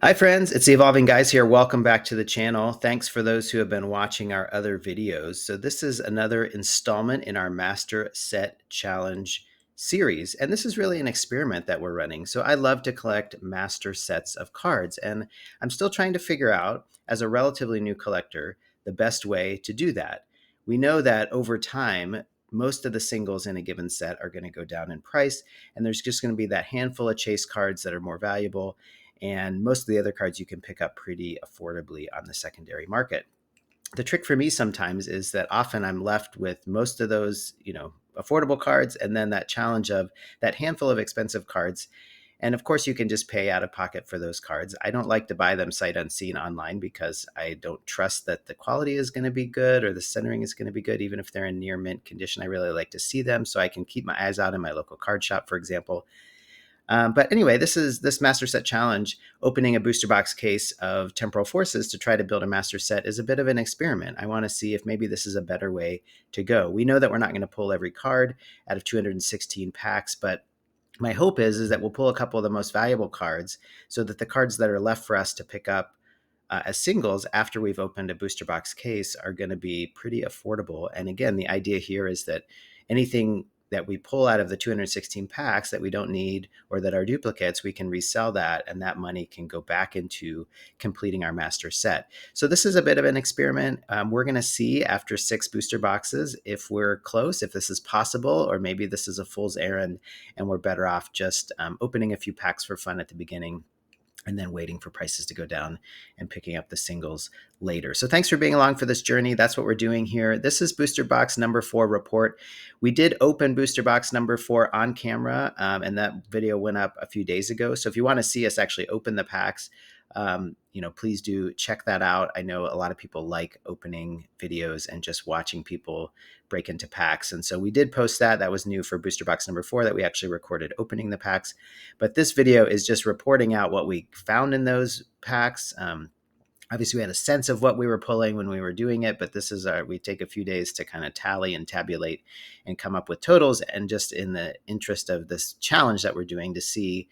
Hi friends, it's the Evolving Guys here. Welcome back to the channel. Thanks for those who have been watching our other videos. So this is another installment in our Master Set Challenge series. And this is really an experiment that we're running. So I love to collect master sets of cards. And I'm still trying to figure out, as a relatively new collector, the best way to do that. We know that over time, most of the singles in a given set are going to go down in price. And there's just going to be that handful of chase cards that are more valuable, and most of the other cards you can pick up pretty affordably on the secondary market. The trick for me sometimes is that often I'm left with most of those, affordable cards, and then that challenge of that handful of expensive cards. And of course, you can just pay out of pocket for those cards. I don't like to buy them sight unseen online because I don't trust that the quality is going to be good or the centering is going to be good, even if they're in near mint condition. I really like to see them so I can keep my eyes out in my local card shop, for example. But anyway, this is this master set challenge. Opening a booster box case of Temporal Forces to try to build a master set is a bit of an experiment. I want to see if maybe this is a better way to go. We know that we're not going to pull every card out of 216 packs, but my hope is that we'll pull a couple of the most valuable cards so that the cards that are left for us to pick up as singles after we've opened a booster box case are going to be pretty affordable. And again, the idea here is that anything that we pull out of the 216 packs that we don't need or that are duplicates, we can resell that, and that money can go back into completing our master set. So this is a bit of an experiment. We're going to see after 6 booster boxes if we're close, if this is possible, or maybe this is a fool's errand and we're better off just opening a few packs for fun at the beginning and then waiting for prices to go down and picking up the singles later. So thanks for being along for this journey. That's what we're doing here. This is booster box number 4 report. We did open booster box number 4 on camera, and that video went up a few days ago. So if you want to see us actually open the packs, please do check that out. I know a lot of people like opening videos and just watching people break into packs. And so we did post that. That was new for booster box number 4, that we actually recorded opening the packs. But this video is just reporting out what we found in those packs. Obviously, we had a sense of what we were pulling when we were doing it, but we take a few days to kind of tally and tabulate and come up with totals. And just in the interest of this challenge that we're doing, to see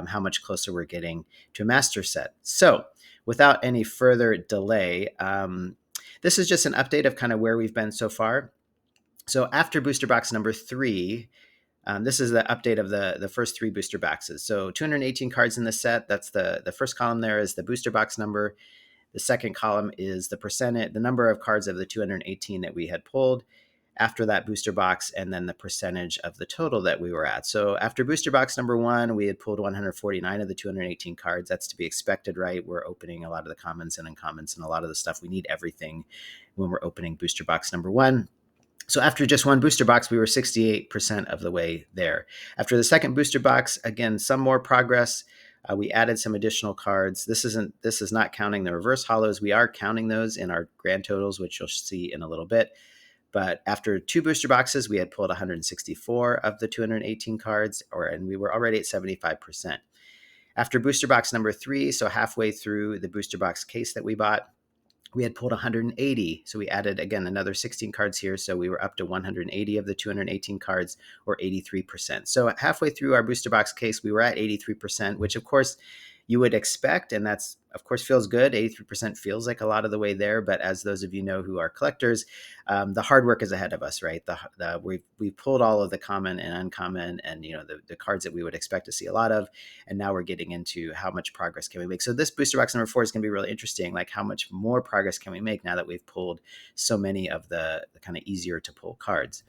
how much closer we're getting to a master set. So without any further delay, this is just an update of kind of where we've been so far. So after booster box number 3, this is the update of the first 3 booster boxes. So 218 cards in the set. That's the first column there is the booster box number. The second column is the number of cards of the 218 that we had pulled after that booster box, and then the percentage of the total that we were at. So after booster box number 1, we had pulled 149 of the 218 cards. That's to be expected, right? We're opening a lot of the commons and uncommons and a lot of the stuff. We need everything when we're opening booster box number 1. So after just 1 booster box, we were 68% of the way there. After the second booster box, again, some more progress. We added some additional cards. This is not counting the reverse hollows. We are counting those in our grand totals, which you'll see in a little bit. But after 2 booster boxes, we had pulled 164 of the 218 cards, and we were already at 75%. After booster box number 3, so halfway through the booster box case that we bought, we had pulled 180. So we added, again, another 16 cards here. So we were up to 180 of the 218 cards, or 83%. So halfway through our booster box case, we were at 83%, which of course you would expect. And that's, of course, feels good. 83% feels like a lot of the way there. But as those of you know who are collectors, the hard work is ahead of us, right? We've pulled all of the common and uncommon and, the cards that we would expect to see a lot of. And now we're getting into how much progress can we make. So this booster box number 4 is going to be really interesting. Like, how much more progress can we make now that we've pulled so many of the kind of easier to pull cards?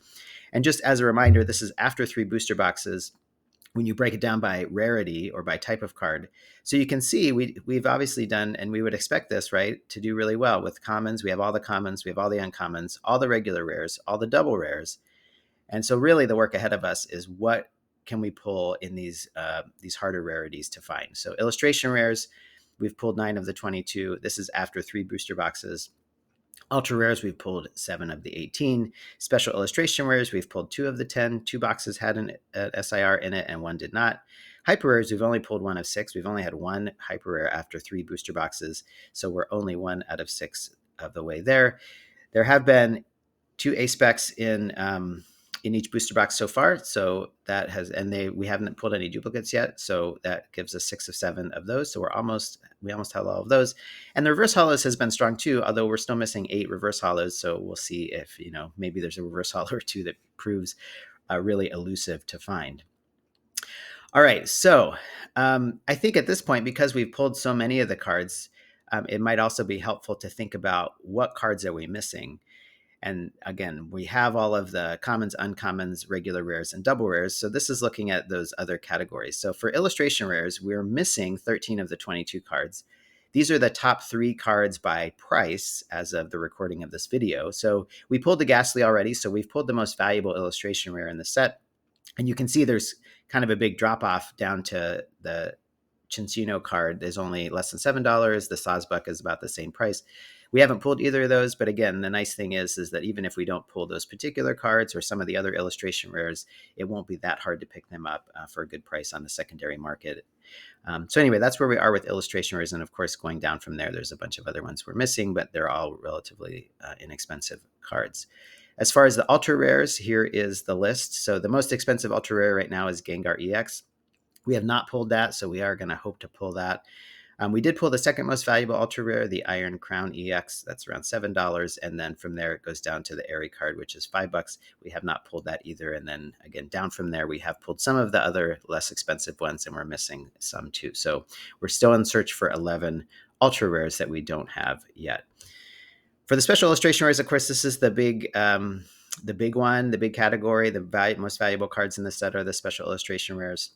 And just as a reminder, this is after 3 booster boxes, when you break it down by rarity or by type of card. So you can see we've obviously done, and we would expect this, right, to do really well with commons. We have all the commons, we have all the uncommons, all the regular rares, all the double rares. And so really the work ahead of us is what can we pull in these harder rarities to find. So illustration rares, we've pulled 9 of the 22. This is after 3 booster boxes. Ultra rares, we've pulled 7 of the 18. Special illustration rares, we've pulled 2 of the 10. 2 boxes had an SIR in it and 1 did not. Hyper rares, we've only pulled 1 of 6. We've only had 1 hyper rare after 3 booster boxes. So we're only 1 out of 6 of the way there. There have been 2 A-specs in in each booster box so far. So that has, and we haven't pulled any duplicates yet. So that gives us 6 of 7 of those. So we almost have all of those. And the reverse hollows has been strong too, although we're still missing 8 reverse hollows. So we'll see if, maybe there's a reverse hollow or two that proves really elusive to find. All right. So I think at this point, because we've pulled so many of the cards, it might also be helpful to think about what cards are we missing. And again, we have all of the commons, uncommons, regular rares, and double rares. So this is looking at those other categories. So for illustration rares, we're missing 13 of the 22 cards. These are the top 3 cards by price as of the recording of this video. So we pulled the Ghastly already. So we've pulled the most valuable illustration rare in the set. And you can see there's kind of a big drop off down to the Cincino card is only less than $7. The Sawsbuck is about the same price. We haven't pulled either of those, but again, the nice thing is that even if we don't pull those particular cards or some of the other illustration rares, it won't be that hard to pick them up for a good price on the secondary market. So anyway, that's where we are with illustration rares, and of course, going down from there, there's a bunch of other ones we're missing, but they're all relatively inexpensive cards. As far as the ultra rares, here is the list. So the most expensive ultra rare right now is Gengar EX. We have not pulled that, so we are going to hope to pull that. We did pull the second most valuable ultra rare, the Iron Crown EX. That's around $7. And then from there, it goes down to the Airy card, which is $5. We have not pulled that either. And then again, down from there, we have pulled some of the other less expensive ones, and we're missing some too. So we're still in search for 11 ultra rares that we don't have yet. For the special illustration rares, of course, this is the big one, the big category. The most valuable cards in the set are the special illustration rares.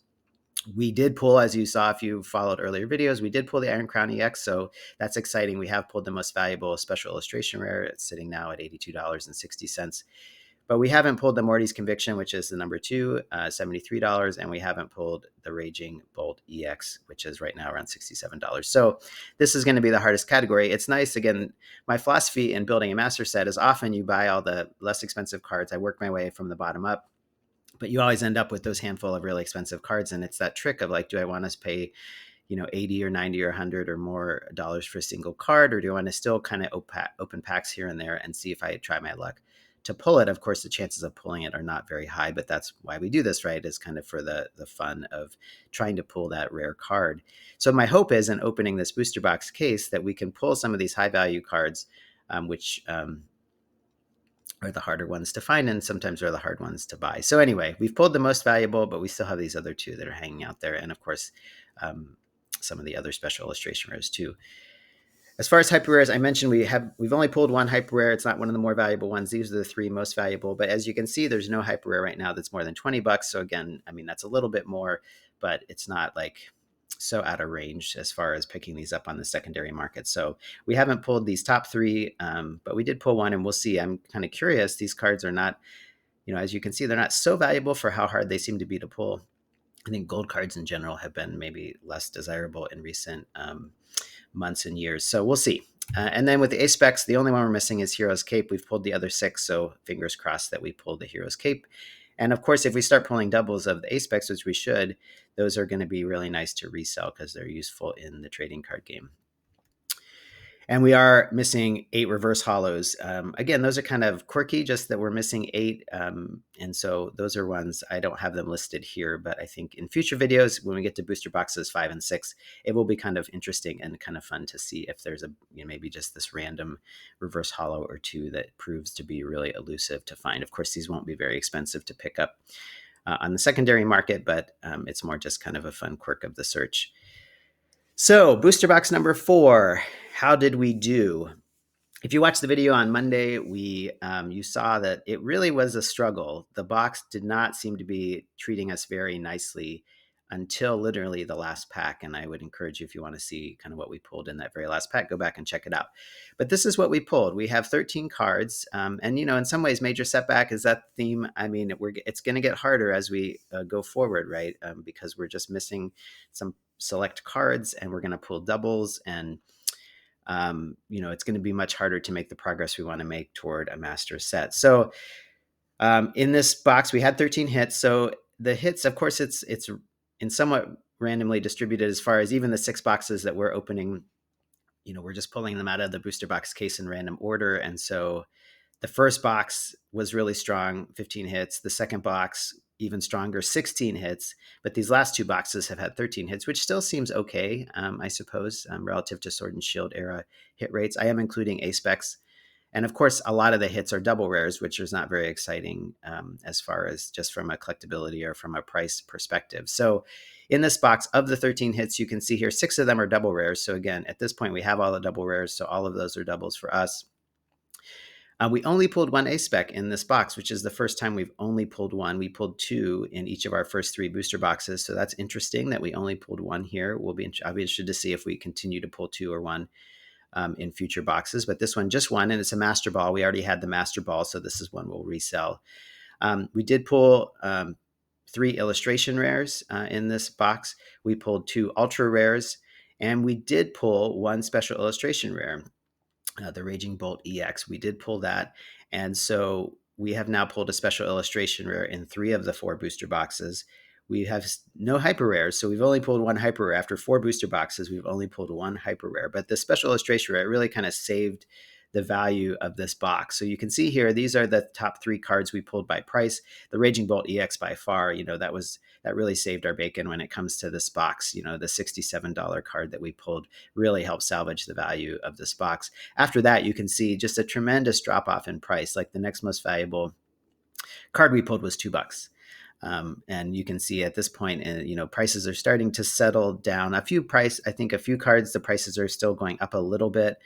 We did pull, as you saw if you followed earlier videos, we did pull the Iron Crown EX, so that's exciting. We have pulled the most valuable special illustration rare. It's sitting now at $82.60. But we haven't pulled the Morty's Conviction, which is the number 2, $73, and we haven't pulled the Raging Bolt EX, which is right now around $67. So this is going to be the hardest category. It's nice, again, my philosophy in building a master set is often you buy all the less expensive cards. I work my way from the bottom up. But you always end up with those handful of really expensive cards. And it's that trick of like, do I want to pay, 80 or 90 or 100 or more dollars for a single card? Or do I want to still kind of open packs here and there and see if I try my luck to pull it? Of course, the chances of pulling it are not very high, but that's why we do this, right? Is kind of for the fun of trying to pull that rare card. So my hope is in opening this booster box case that we can pull some of these high value cards, which are the harder ones to find and sometimes are the hard ones to buy. So anyway, we've pulled the most valuable, but we still have these other 2 that are hanging out there. And of course, some of the other special illustration rares too. As far as hyper rares, I mentioned we've only pulled 1 hyper rare. It's not one of the more valuable ones. These are the 3 most valuable. But as you can see, there's no hyper rare right now that's more than $20. So again, I mean, that's a little bit more, but it's not like so out of range as far as picking these up on the secondary market. So we haven't pulled these top 3, but we did pull 1, and we'll see. I'm kind of curious. These cards are not, as you can see, they're not so valuable for how hard they seem to be to pull. I think gold cards in general have been maybe less desirable in recent months and years. So we'll see. And then with the A-Specs, the only one we're missing is Hero's Cape. We've pulled the other 6, so fingers crossed that we pulled the Hero's Cape. And of course, if we start pulling doubles of the A-Specs, which we should, those are going to be really nice to resell because they're useful in the trading card game. And we are missing 8 reverse hollows. Again, those are kind of quirky, just that we're missing 8. And so those are ones, I don't have them listed here, but I think in future videos, when we get to booster boxes 5 and 6, it will be kind of interesting and kind of fun to see if there's maybe just this random reverse hollow or 2 that proves to be really elusive to find. Of course, these won't be very expensive to pick up on the secondary market, but it's more just kind of a fun quirk of the search. So booster box number 4, how did we do? If you watched the video on Monday, you saw that it really was a struggle. The box did not seem to be treating us very nicely until literally the last pack. And I would encourage you, if you want to see kind of what we pulled in that very last pack, go back and check it out. But this is what we pulled. We have 13 cards. And, in some ways, major setback is that theme. I mean, it's going to get harder as we go forward, right? Because we're just missing some select cards and we're going to pull doubles, and it's going to be much harder to make the progress we want to make toward a master set. So in this box, we had 13 hits. So the hits, of course, it's in somewhat randomly distributed as far as even the 6 boxes that we're opening. We're just pulling them out of the booster box case in random order. And so The first box was really strong, 15 hits. The second box, even stronger, 16 hits. But these last two boxes have had 13 hits, which still seems okay, I suppose, relative to Sword and Shield era hit rates. I am including A-specs. And of course, a lot of the hits are double rares, which is not very exciting as far as just from a collectability or from a price perspective. So in this box, of the 13 hits, you can see here, 6 of them are double rares. So again, at this point, we have all the double rares. So all of those are doubles for us. We only pulled one A-spec in this box, which is the first time we've only pulled one. We pulled 2 in each of our first 3 booster boxes. So that's interesting that we only pulled 1 here. I'll be interested to see if we continue to pull 2 or 1 in future boxes. But this one, just 1, and it's a Master Ball. We already had the Master Ball, so this is one we'll resell. We did pull 3 illustration rares in this box. We pulled 2 ultra rares, and we did pull 1 special illustration rare. The Raging Bolt EX. We did pull that. And so we have now pulled a special illustration rare in 3 of the 4 booster boxes. We have no hyper rares. So we've only pulled 1 hyper rare. After 4 booster boxes, we've only pulled 1 hyper rare. But the special illustration rare really kind of saved the value of this box. So you can see here, these are the top 3 cards we pulled by price. The Raging Bolt EX by far, that really saved our bacon when it comes to this box. The $67 card that we pulled really helped salvage the value of this box. After that, you can see just a tremendous drop off in price. Like the next most valuable card we pulled was $2. And you can see at this point, prices are starting to settle down. I think a few cards, the prices are still going up a little bit.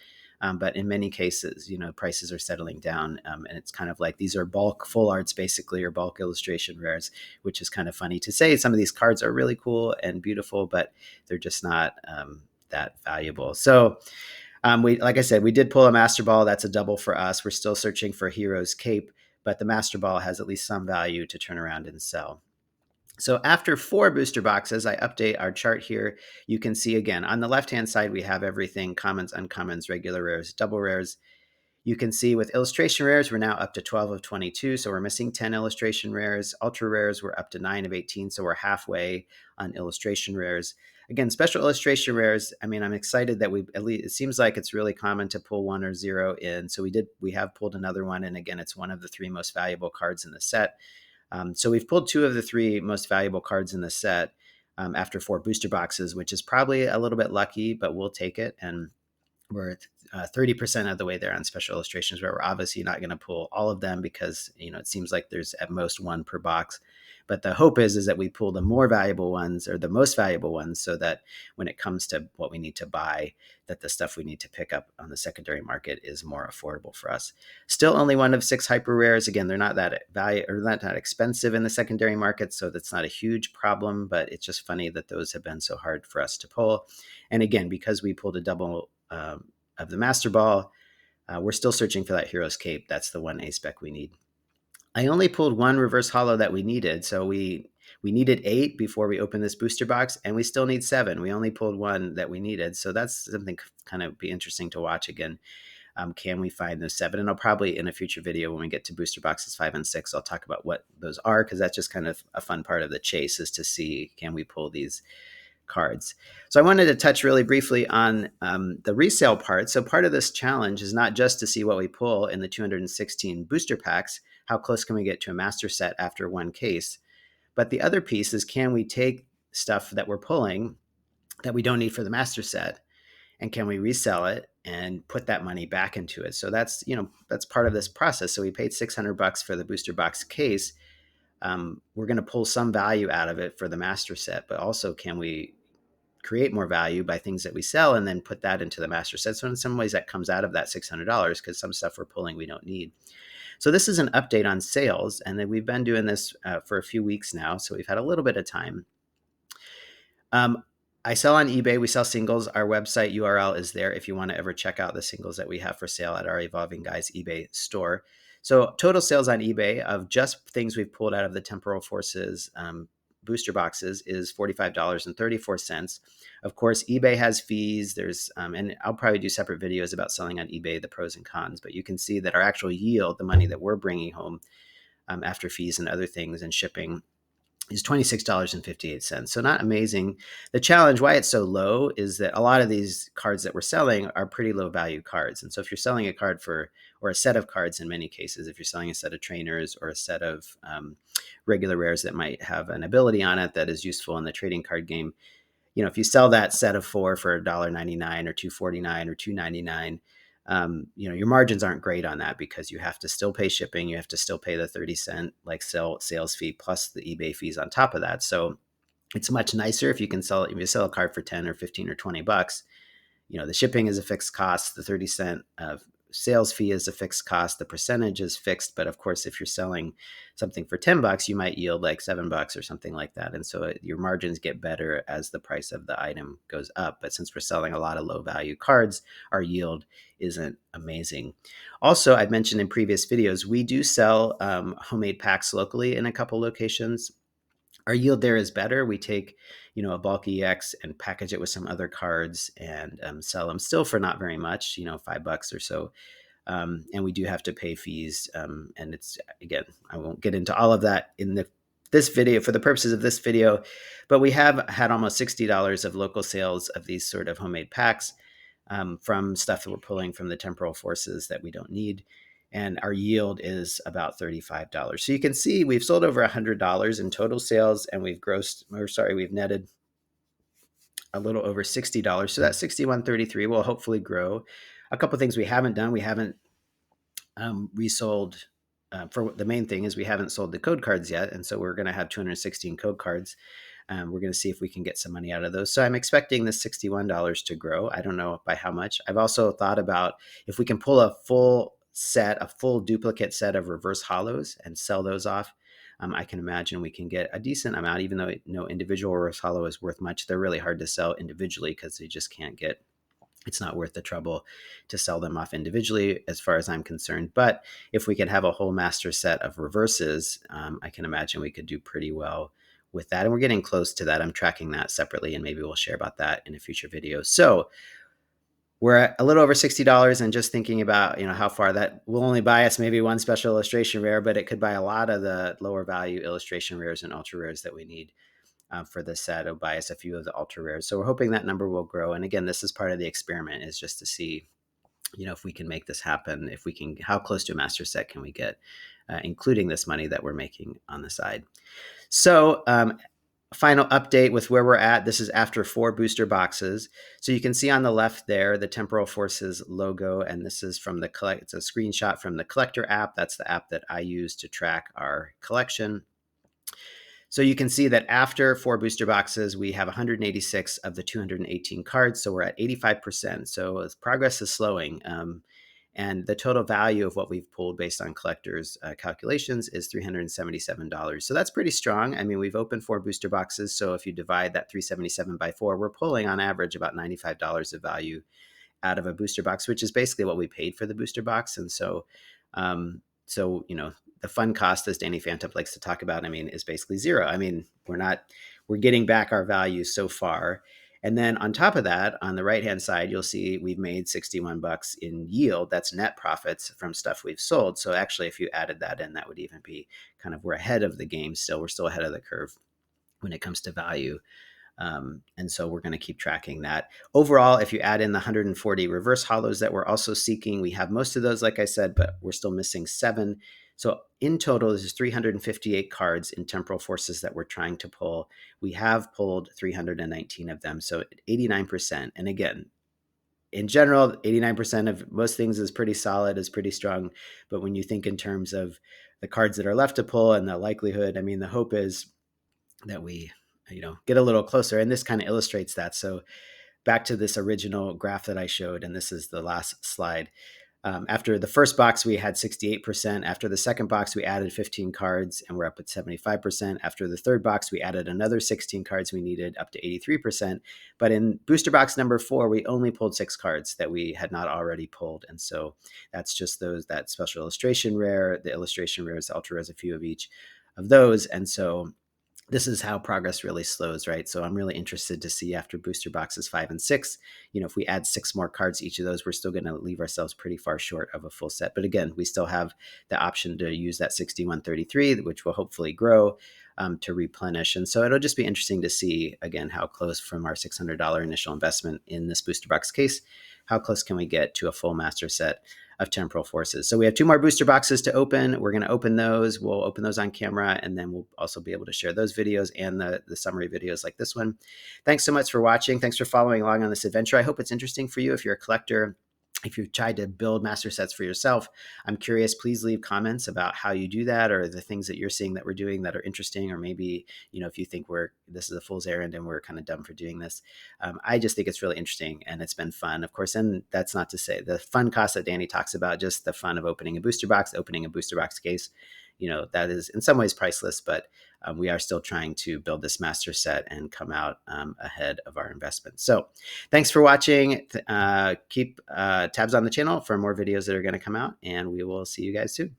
But in many cases, prices are settling down. And it's kind of like these are bulk full arts, basically, or bulk illustration rares, which is kind of funny to say. Some of these cards are really cool and beautiful, but they're just not that valuable. So like I said, we did pull a Master Ball. That's a double for us. We're still searching for Hero's Cape, but the Master Ball has at least some value to turn around and sell. So after 4 booster boxes, I update our chart here. You can see again, on the left-hand side, we have everything: commons, uncommons, regular rares, double rares. You can see with illustration rares, we're now up to 12 of 22. So we're missing 10 illustration rares. Ultra rares, we're up to 9 of 18. So we're halfway on illustration rares. Again, special illustration rares, I'm excited that it seems like it's really common to pull 1 or 0 in. So we have pulled another one. And again, it's one of the 3 most valuable cards in the set. So we've pulled 2 of the 3 most valuable cards in the set after 4 booster boxes, which is probably a little bit lucky, but we'll take it. And we're 30% of the way there on special illustrations, where we're obviously not going to pull all of them because, it seems like there's at most 1 per box. But the hope is that we pull the more valuable ones, or the most valuable ones, so that when it comes to what we need to buy, that the stuff we need to pick up on the secondary market is more affordable for us. Still only 1 of 6 hyper rares. Again, they're not that expensive in the secondary market, so that's not a huge problem, but it's just funny that those have been so hard for us to pull. And again, because we pulled a double of the Master Ball, we're still searching for that Hero's Cape. That's the 1 A-spec we need. I only pulled 1 reverse holo that we needed. So we needed 8 before we opened this booster box, and we still need 7. We only pulled 1 that we needed. So that's something kind of be interesting to watch again. Can we find those 7? And I'll probably, in a future video when we get to booster boxes 5 and 6, I'll talk about what those are, because that's just kind of a fun part of the chase, is to see, can we pull these cards. So I wanted to touch really briefly on the resale part. So part of this challenge is not just to see what we pull in the 216 booster packs, how close can we get to a master set after 1 case, but the other piece is, can we take stuff that we're pulling that we don't need for the master set, and can we resell it and put that money back into it? So that's part of this process. So we paid $600 for the booster box case. We're going to pull some value out of it for the master set, but also, can we create more value by things that we sell and then put that into the master set? So in some ways that comes out of that $600, because some stuff we're pulling we don't need. So this is an update on sales, and then we've been doing this for a few weeks now, so we've had a little bit of time. I sell on eBay. We sell singles. Our website URL is there if you want to ever check out the singles that we have for sale at our Evolving Guys eBay store. So total sales on eBay of just things we've pulled out of the Temporal Forces booster boxes is $45.34. Of course, eBay has fees. There's and I'll probably do separate videos about selling on eBay, the pros and cons, but you can see that our actual yield, the money that we're bringing home after fees and other things and shipping, is $26.58. So not amazing. The challenge, why it's so low, is that a lot of these cards that we're selling are pretty low value cards. And so if you're selling a card for, or a set of cards in many cases, if you're selling a set of trainers or a set of regular rares that might have an ability on it that is useful in the trading card game, if you sell that set of four for $1.99 or $2.49 or $2.99, your margins aren't great on that because you have to still pay shipping. You have to still pay the 30-cent sales fee plus the eBay fees on top of that. So it's much nicer if you can sell it. If you sell a card for 10 or 15 or $20, the shipping is a fixed cost. The 30-cent sales fee is a fixed cost. The percentage is fixed. But of course, if you're selling something for $10, you might yield like $7 or something like that. And so your margins get better as the price of the item goes up. But since we're selling a lot of low value cards, our yield isn't amazing. Also, I've mentioned in previous videos, we do sell homemade packs locally in a couple locations. Our yield there is better. We take, a bulk EX and package it with some other cards and sell them still for not very much, $5 or so. And we do have to pay fees. And it's, again, I won't get into all of that in this video for the purposes of this video, but we have had almost $60 of local sales of these sort of homemade packs from stuff that we're pulling from the Temporal Forces that we don't need. And our yield is about $35. So you can see we've sold over $100 in total sales, and we've netted a little over $60. So that 61.33 will hopefully grow. A couple of things we haven't done. We haven't resold. For the main thing is we haven't sold the code cards yet. And so we're going to have 216 code cards. We're going to see if we can get some money out of those. So I'm expecting this $61 to grow. I don't know by how much. I've also thought about if we can pull a full duplicate set of reverse hollows and sell those off. I can imagine we can get a decent amount, even though no individual reverse hollow is worth much. They're really hard to sell individually because they just can't get, it's not worth the trouble to sell them off individually as far as I'm concerned. But if we could have a whole master set of reverses, I can imagine we could do pretty well with that. And we're getting close to that. I'm tracking that separately, and maybe we'll share about that in a future video. So we're at a little over $60, and just thinking about, how far that will only buy us maybe one special illustration rare, but it could buy a lot of the lower value illustration rares and ultra rares that we need for this set. It'll buy us a few of the ultra rares. So we're hoping that number will grow. And again, this is part of the experiment, is just to see, if we can make this happen, how close to a master set can we get, including this money that we're making on the side. So final update with where we're at. This is after 4 booster boxes. So you can see on the left there, the Temporal Forces logo, and this is from it's a screenshot from the Collector app. That's the app that I use to track our collection. So you can see that after 4 booster boxes, we have 186 of the 218 cards. So we're at 85%. So progress is slowing. And the total value of what we've pulled based on collectors' calculations is $377. So that's pretty strong. I mean, we've opened 4 booster boxes. So if you divide that $377 by 4, we're pulling on average about $95 of value out of a booster box, which is basically what we paid for the booster box. And so, the fun cost, as Danny Fantop likes to talk about, is basically zero. We're getting back our value so far. And then on top of that, on the right-hand side, you'll see we've made $61 in yield. That's net profits from stuff we've sold. So actually, if you added that in, that would even be we're ahead of the game still. We're still ahead of the curve when it comes to value. And so we're going to keep tracking that. Overall, if you add in the 140 reverse hollows that we're also seeking, we have most of those, like I said, but we're still missing 7. So in total, this is 358 cards in Temporal Forces that we're trying to pull. We have pulled 319 of them, so 89%. And again, in general, 89% of most things is pretty solid, is pretty strong. But when you think in terms of the cards that are left to pull and the likelihood, the hope is that we get a little closer. And this kind of illustrates that. So back to this original graph that I showed, and this is the last slide. After the first box, we had 68%. After the second box, we added 15 cards, and we're up at 75%. After the third box, we added another 16 cards we needed, up to 83%. But in booster box number 4, we only pulled 6 cards that we had not already pulled. And so that's just that special illustration rare, the illustration rares, the ultra rares, a few of each of those. And so this is how progress really slows, right? So I'm really interested to see after booster boxes 5 and 6, if we add 6 more cards, each of those, we're still going to leave ourselves pretty far short of a full set. But again, we still have the option to use that 61.33, which will hopefully grow. to replenish. And so it'll just be interesting to see, again, how close from our $600 initial investment in this booster box case, how close can we get to a full master set of Temporal Forces. So we have 2 more booster boxes to open. We're going to open those. We'll open those on camera, and then we'll also be able to share those videos and the summary videos like this one. Thanks so much for watching. Thanks for following along on this adventure. I hope it's interesting for you if you're a collector. If you've tried to build master sets for yourself, I'm curious, please leave comments about how you do that, or the things that you're seeing that we're doing that are interesting, or maybe, if you think this is a fool's errand and we're kind of dumb for doing this. I just think it's really interesting and it's been fun, of course. And that's not to say the fun cost that Danny talks about, just the fun of opening a booster box case. That is in some ways priceless, but we are still trying to build this master set and come out ahead of our investment. So thanks for watching. Keep tabs on the channel for more videos that are going to come out, and we will see you guys soon.